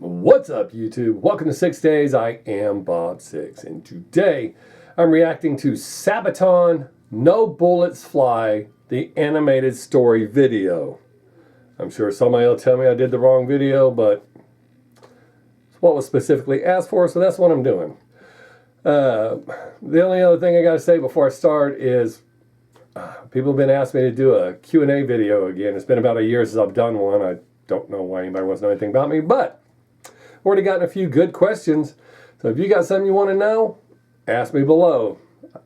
What's up, YouTube? Welcome to Sixx Daze. I am Bob Sixx, and today I'm reacting to Sabaton, No Bullets Fly, the animated story video. I'm sure somebody will tell me I did the wrong video, but it's what was specifically asked for, so that's what I'm doing. The only other thing I gotta say before I start is people have been asking me to do a Q&A video again. It's been about a year since I've done one. I don't know why anybody wants to know anything about me, but I've already gotten a few good questions. So if you got something you want to know, ask me below.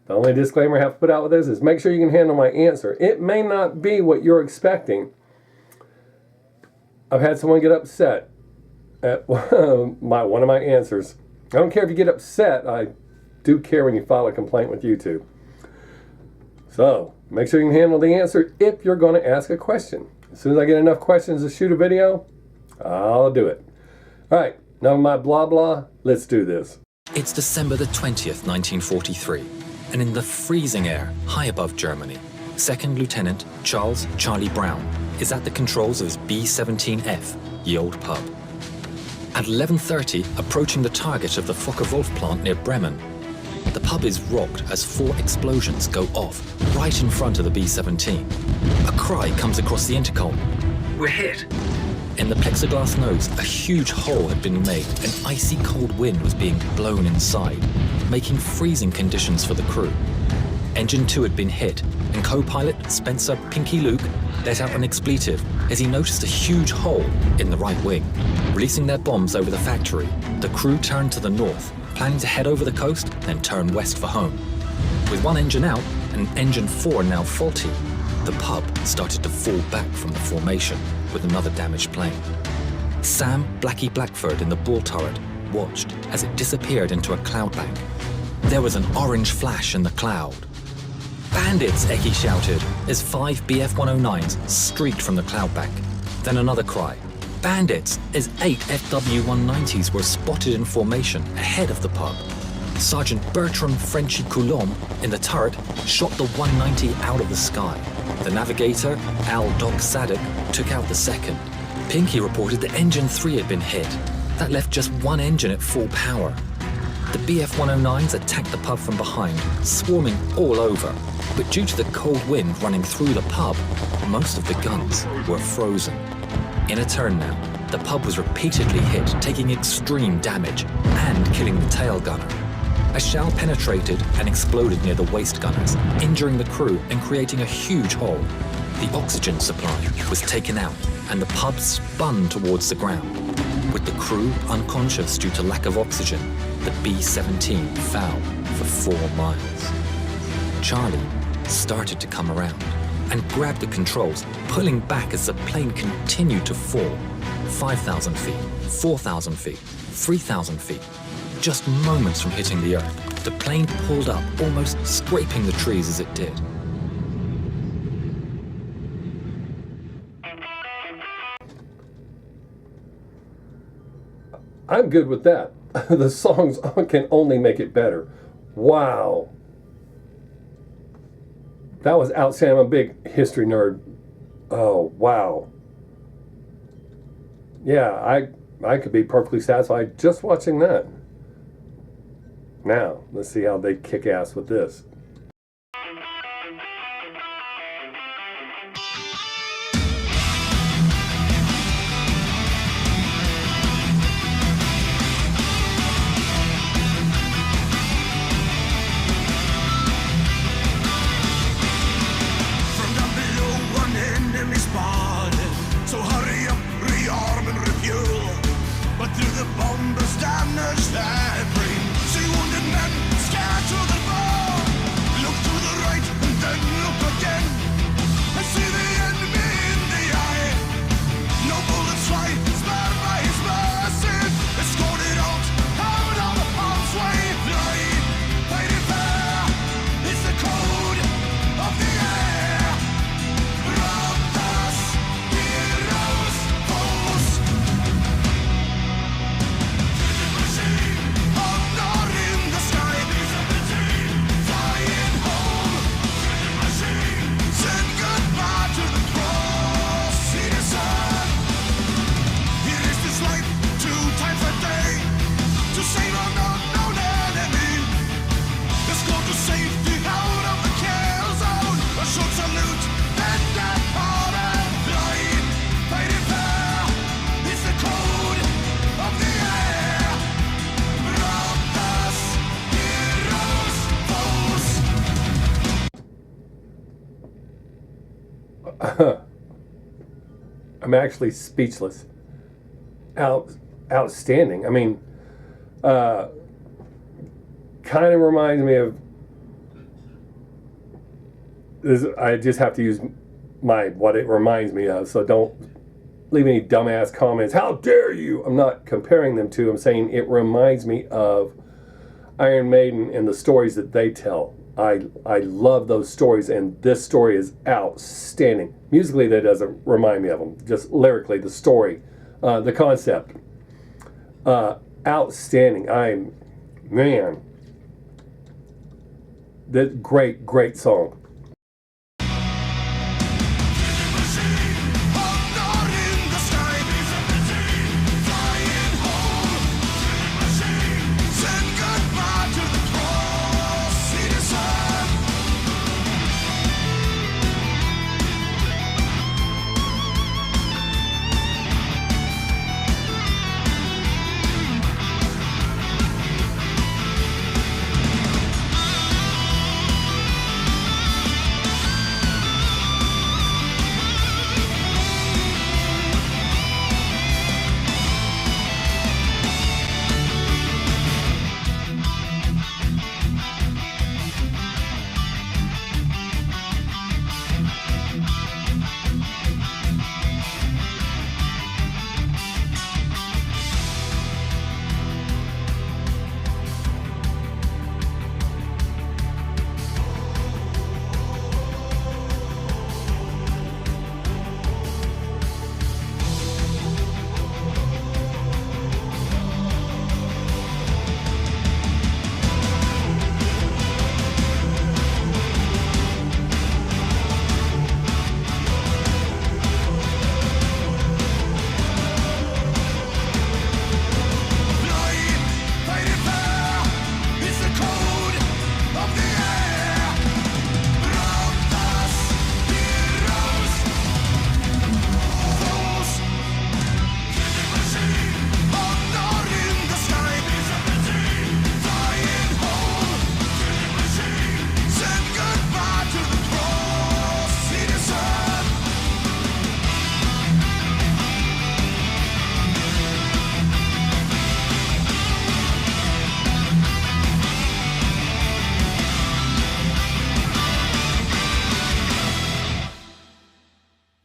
The only disclaimer I have to put out with this is make sure you can handle my answer. It may not be what you're expecting. I've had someone get upset at one of my answers. I don't care if you get upset. I do care when you file a complaint with YouTube. So make sure you can handle the answer if you're going to ask a question. As soon as I get enough questions to shoot a video, I'll do it. All right, none of my blah blah, let's do this. It's December the 20th, 1943, and in the freezing air high above Germany, Second Lieutenant Charles Charlie Brown is at the controls of his B-17F, ye old pub. At 11:30, approaching the target of the Focke-Wulf plant near Bremen, the pub is rocked as 4 explosions go off right in front of the B-17. A cry comes across the intercom. "We're hit!" In the plexiglass nose, a huge hole had been made and icy cold wind was being blown inside, making freezing conditions for the crew. Engine 2 had been hit, and co-pilot Spencer Pinky Luke let out an expletive as he noticed a huge hole in the right wing. Releasing their bombs over the factory, the crew turned to the north, planning to head over the coast, then turn west for home. With one engine out and engine 4 now faulty, the pub started to fall back from the formation with another damaged plane. Sam Blackie Blackford in the bull turret watched as it disappeared into a cloud bank. There was an orange flash in the cloud. "Bandits!" Eckie shouted as 5 BF-109s streaked from the cloud bank. Then another cry. "Bandits!" as 8 FW-190s were spotted in formation ahead of the pub. Sergeant Bertram Frenchy Coulomb in the turret shot the 190 out of the sky. The navigator, Al Doc Sadek, took out the second. Pinky reported that engine 3 had been hit. That left just one engine at full power. The BF-109s attacked the pub from behind, swarming all over. But due to the cold wind running through the pub, most of the guns were frozen. In a turn now, the pub was repeatedly hit, taking extreme damage and killing the tail gunner. A shell penetrated and exploded near the waist gunners, injuring the crew and creating a huge hole. The oxygen supply was taken out and the pub spun towards the ground. With the crew unconscious due to lack of oxygen, the B-17 fell for 4 miles. Charlie started to come around and grabbed the controls, pulling back as the plane continued to fall. 5,000 feet, 4,000 feet, 3,000 feet. Just moments from hitting the earth, the plane pulled up, almost scraping the trees as it did. I'm good with that. The songs can only make it better. Wow. That was outstanding. I'm a big history nerd. Oh, wow. Yeah, I could be perfectly satisfied just watching that. Now, let's see how they kick ass with this. Bombers damage that dream. See wounded men scared to the bone. I'm actually speechless. Outstanding. I mean, kind of reminds me of this. I just have to use what it reminds me of, so don't leave any dumbass comments. How dare you? I'm not comparing them to. I'm saying it reminds me of Iron Maiden and the stories that they tell. I love those stories, and this story is outstanding. Musically, that doesn't remind me of them. Just lyrically, the story, the concept, outstanding. That great song.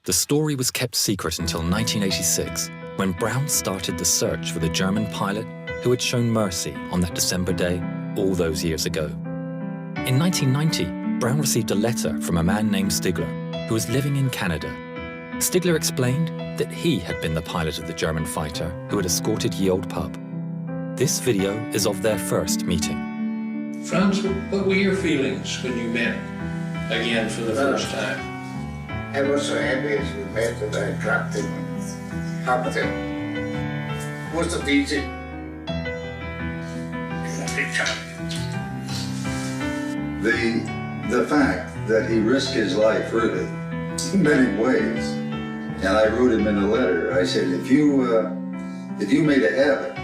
The story was kept secret until 1986, when Brown started the search for the German pilot who had shown mercy on that December day all those years ago. In 1990, Brown received a letter from a man named Stigler, who was living in Canada. Stigler explained that he had been the pilot of the German fighter who had escorted Ye Olde Pub. This video is of their first meeting. Franz, what were your feelings when you met again for the first time? I was so happy as we met that I dropped him and hugged him. It wasn't easy. The fact that he risked his life really in many ways, and I wrote him in a letter. I said, if you made a habit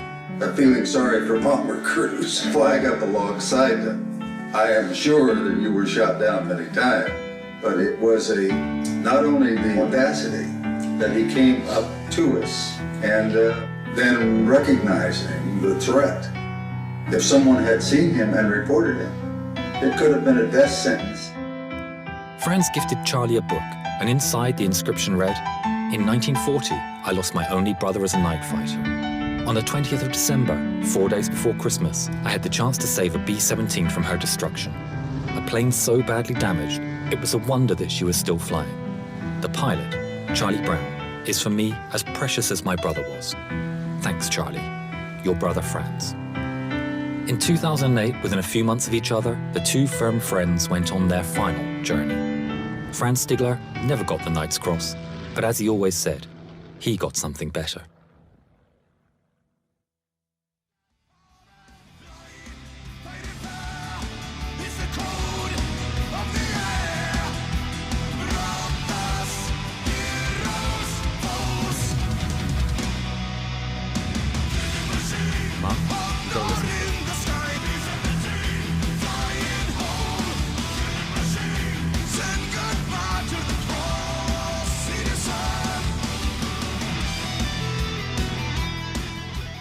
of feeling sorry for bomber crews, flag up alongside them, I am sure that you were shot down many times. But it was not only the audacity that he came up to us and then recognizing the threat. If someone had seen him and reported him, it could have been a death sentence. Franz gifted Charlie a book, and inside the inscription read, "In 1940, I lost my only brother as a night fighter. On the 20th of December, 4 days before Christmas, I had the chance to save a B-17 from her destruction. A plane so badly damaged, it was a wonder that she was still flying. The pilot, Charlie Brown, is for me as precious as my brother was. Thanks, Charlie. Your brother, Franz." In 2008, within a few months of each other, the two firm friends went on their final journey. Franz Stigler never got the Knight's Cross, but as he always said, he got something better.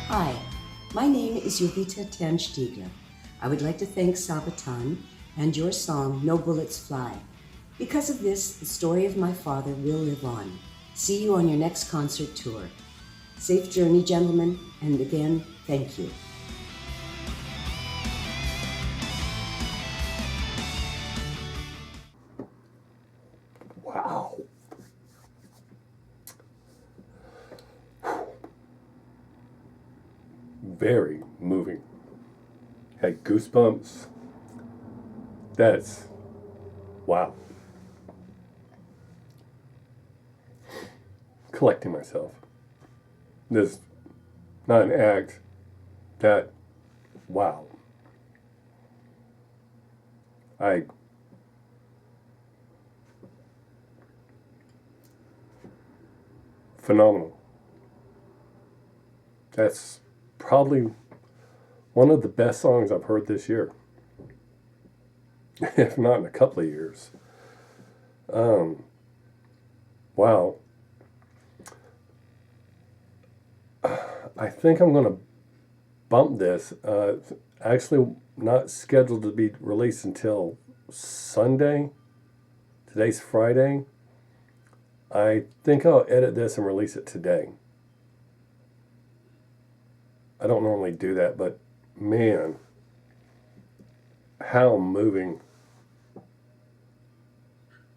Hi, my name is Jovita Tanstiegler. I would like to thank Sabaton and your song, No Bullets Fly. Because of this, the story of my father will live on. See you on your next concert tour. Safe journey, gentlemen, and again, thank you. Wow. Very moving. Had goosebumps. That's wow. Collecting myself. This not an act. That wow. Phenomenal. That's probably one of the best songs I've heard this year, if not in a couple of years. Wow. I think I'm going to bump this. It's actually not scheduled to be released until Sunday. Today's Friday. I think I'll edit this and release it today. I don't normally do that, but man, how moving.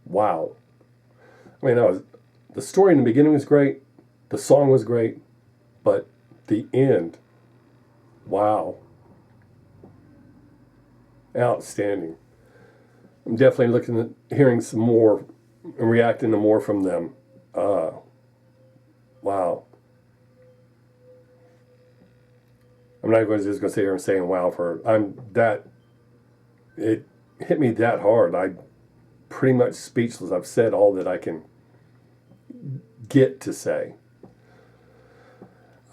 Wow. I mean, the story in the beginning was great, the song was great, but the end, wow. Outstanding. I'm definitely looking at hearing some more and reacting to more from them. Wow. I'm not just going to sit here and saying wow it hit me that hard. I'm pretty much speechless. I've said all that I can get to say,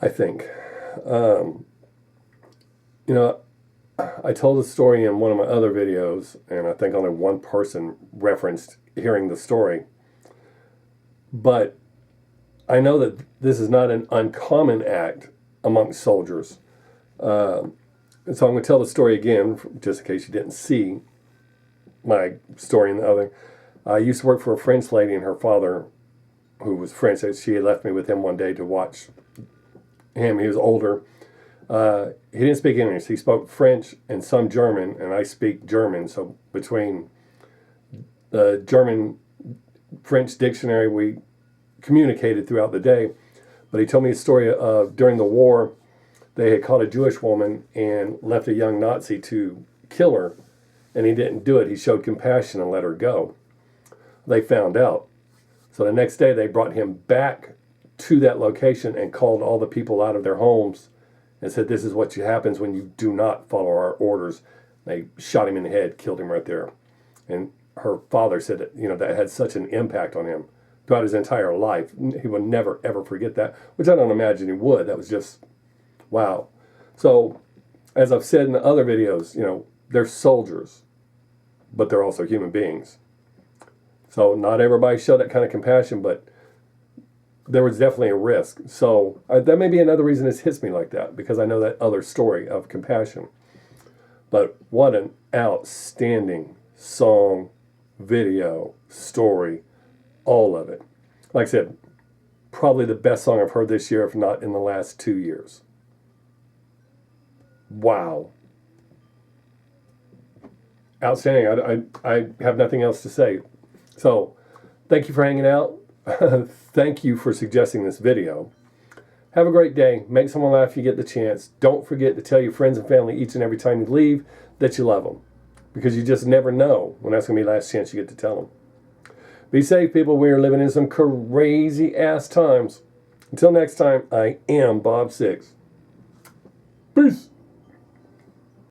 I think. I told the story in one of my other videos, and I think only one person referenced hearing the story. But I know that this is not an uncommon act amongst soldiers. And so I'm going to tell the story again, just in case you didn't see my story in the other. I used to work for a French lady, and her father, who was French, she had left me with him one day to watch him. He was older. He didn't speak English. He spoke French and some German, and I speak German. So between the German-French dictionary, we communicated throughout the day. But he told me a story of during the war, they had caught a Jewish woman and left a young Nazi to kill her, and he didn't do it. He showed compassion and let her go. They found out. So the next day, they brought him back to that location and called all the people out of their homes and said, this is what happens when you do not follow our orders. They shot him in the head, killed him right there. And her father said that had such an impact on him throughout his entire life. He would never, ever forget that, which I don't imagine he would. That was just, wow. So, as I've said in the other videos, they're soldiers, but they're also human beings. So not everybody showed that kind of compassion, but there was definitely a risk. So that may be another reason this hits me like that, because I know that other story of compassion. But what an outstanding song, video, story, all of it. Like I said, probably the best song I've heard this year, if not in the last 2 years. Wow. Outstanding. I have nothing else to say. So, thank you for hanging out. Thank you for suggesting this video. Have a great day. Make someone laugh if you get the chance. Don't forget to tell your friends and family each and every time you leave that you love them, because you just never know when that's going to be the last chance you get to tell them. Be safe, people. We are living in some crazy ass times. Until next time, I am Bob Sixx. Peace.